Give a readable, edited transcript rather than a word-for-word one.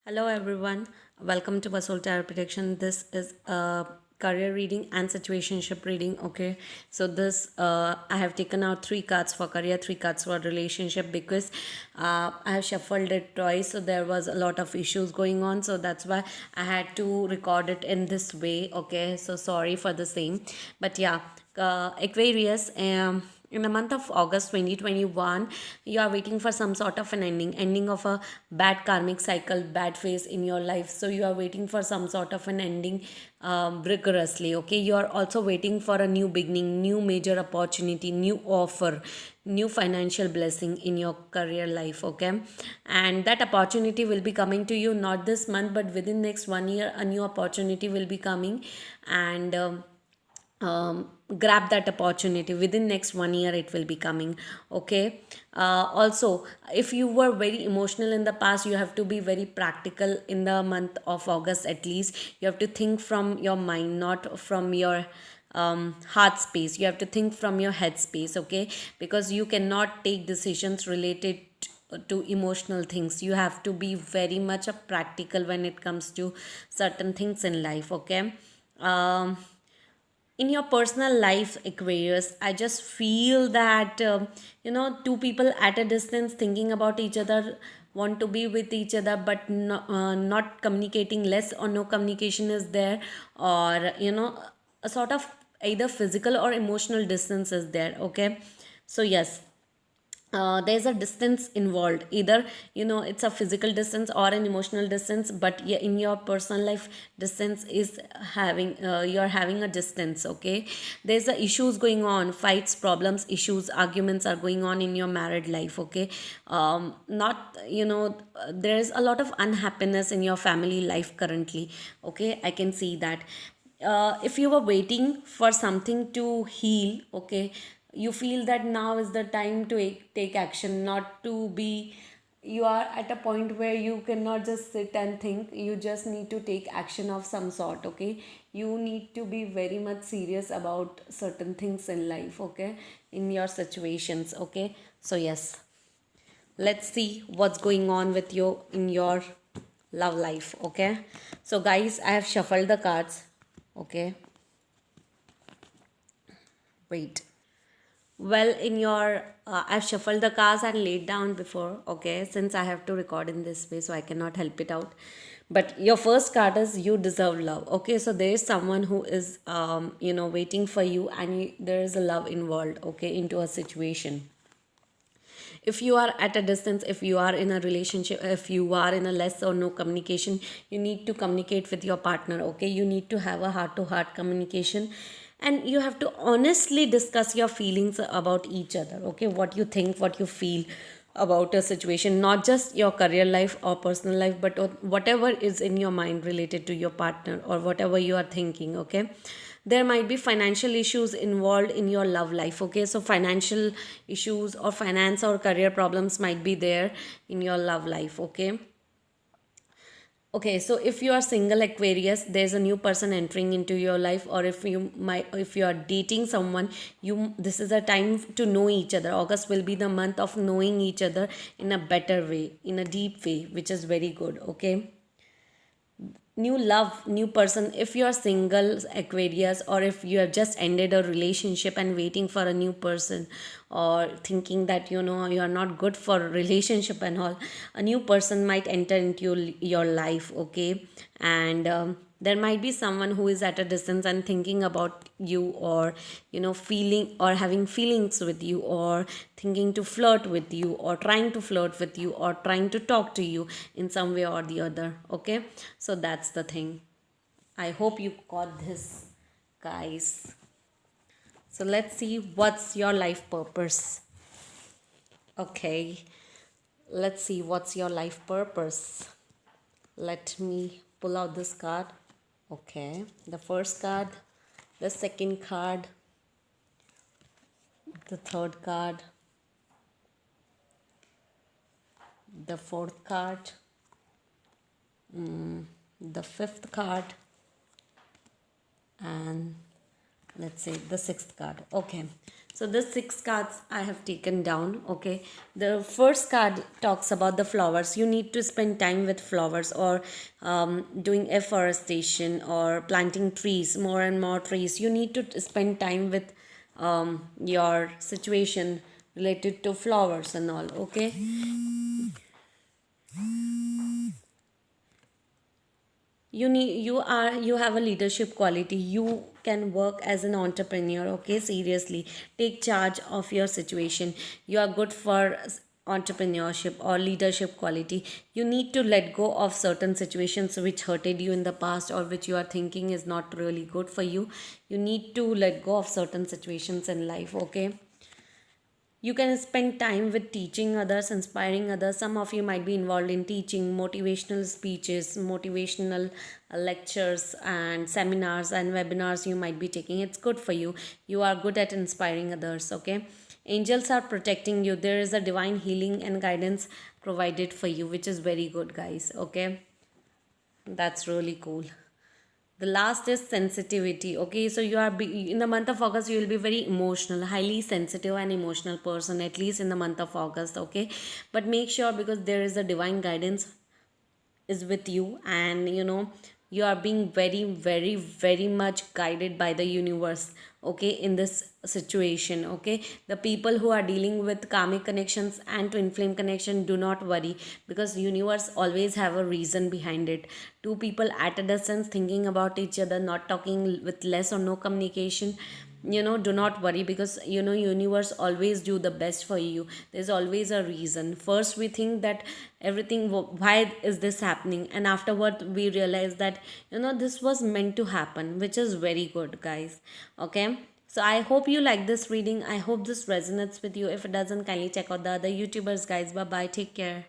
Hello everyone, welcome to Basol Tarot Prediction. This is a career reading and situationship reading. Okay, so this I have taken out three cards for career, three cards for relationship because I have shuffled it twice, so there was a lot of issues going on. So that's why I had to record it in this way. Okay, so sorry for the same, but yeah, Aquarius. In the month of August 2021, you are waiting for some sort of an ending of a bad karmic cycle, bad phase in your life. So you are waiting for some sort of an ending rigorously. Okay, you are also waiting for a new beginning, new major opportunity, new offer, new financial blessing in your career life. Okay, and that opportunity will be coming to you not this month, but within next 1 year, a new opportunity will be coming, and grab that opportunity within next 1 year. It will be coming. Okay, also, if you were very emotional in the past, you have to be very practical in the month of August. At least you have to think from your mind, not from your heart space. You have to think from your head space. Okay, because you cannot take decisions related to emotional things. You have to be very much a practical when it comes to certain things in life. Okay, in your personal life, Aquarius, I just feel that two people at a distance thinking about each other, want to be with each other, but not communicating. Less or no communication is there, or a sort of either physical or emotional distance is there. Okay, so yes, there's a distance involved. Either it's a physical distance or an emotional distance, but yeah, in your personal life, distance is having you're having a distance. Okay, there's a issues going on, fights, problems, issues, arguments are going on in your married life. Okay, not there's a lot of unhappiness in your family life currently. Okay, I can see that. If you were waiting for something to heal, okay, you feel that now is the time to take action, not to be. You are at a point where you cannot just sit and think. You just need to take action of some sort. Okay, you need to be very much serious about certain things in life. Okay, in your situations. Okay, so yes, let's see what's going on with you in your love life. Okay, so guys, I have shuffled the cards. Okay, wait. Well, in your, I've shuffled the cards and laid down before. Okay, since I have to record in this way, so I cannot help it out. But your first card is you deserve love. Okay, so there is someone who is, waiting for you, and there is a love involved. Okay, into a situation. If you are at a distance, if you are in a relationship, if you are in a less or no communication, you need to communicate with your partner. Okay, you need to have a heart to heart communication, and you have to honestly discuss your feelings about each other. Okay, what you think, what you feel about a situation, not just your career life or personal life, but whatever is in your mind related to your partner or whatever you are thinking. Okay, there might be financial issues involved in your love life. Okay, so financial issues or finance or career problems might be there in your love life. Okay, okay, so if you are single, Aquarius, there's a new person entering into your life, or if you are dating someone, you this is a time to know each other. August will be the month of knowing each other in a better way, in a deep way, which is very good. Okay, new love, new person. If you are single, Aquarius, or if you have just ended a relationship and waiting for a new person, or thinking that you are not good for a relationship and all, a new person might enter into your life. Okay, and there might be someone who is at a distance and thinking about you, or feeling or having feelings with you, or thinking to flirt with you, or trying to flirt with you, or trying to talk to you in some way or the other. Okay, so that's the thing. I hope you got this, guys. So let's see what's your life purpose. Okay, let's see what's your life purpose. Let me pull out this card. Okay, the first card, the second card, the third card, the fourth card, the fifth card, and let's say the sixth card. Okay, so the six cards I have taken down. Okay, the first card talks about the flowers. You need to spend time with flowers, or doing afforestation, or planting trees, more and more trees. You need to spend time with your situation related to flowers and all. Okay, you have a leadership quality. You can work as an entrepreneur. Okay, seriously, take charge of your situation. You are good for entrepreneurship or leadership quality. You need to let go of certain situations which hurted you in the past, or which you are thinking is not really good for you. You need to let go of certain situations in life. Okay, you can spend time with teaching others, inspiring others. Some of you might be involved in teaching, motivational speeches, motivational lectures, and seminars and webinars you might be taking. It's good for you. You are good at inspiring others. Okay, angels are protecting you. There is a divine healing and guidance provided for you, which is very good, guys. Okay, that's really cool. The last is sensitivity. Okay, so in the month of August, you will be very emotional, highly sensitive and emotional person, at least in the month of August. Okay, but make sure, because there is a divine guidance is with you, and you are being very, very, very much guided by the universe. Okay, in this situation. Okay, the people who are dealing with karmic connections and twin flame connection, do not worry, because universe always have a reason behind it. Two people at a distance thinking about each other, not talking, with less or no communication, do not worry, because universe always do the best for you. There's always a reason. First we think that everything, why is this happening, and afterward we realize that this was meant to happen, which is very good, guys. Okay, so I hope you like this reading. I hope this resonates with you. If it doesn't, kindly check out the other YouTubers, guys. Bye bye, take care.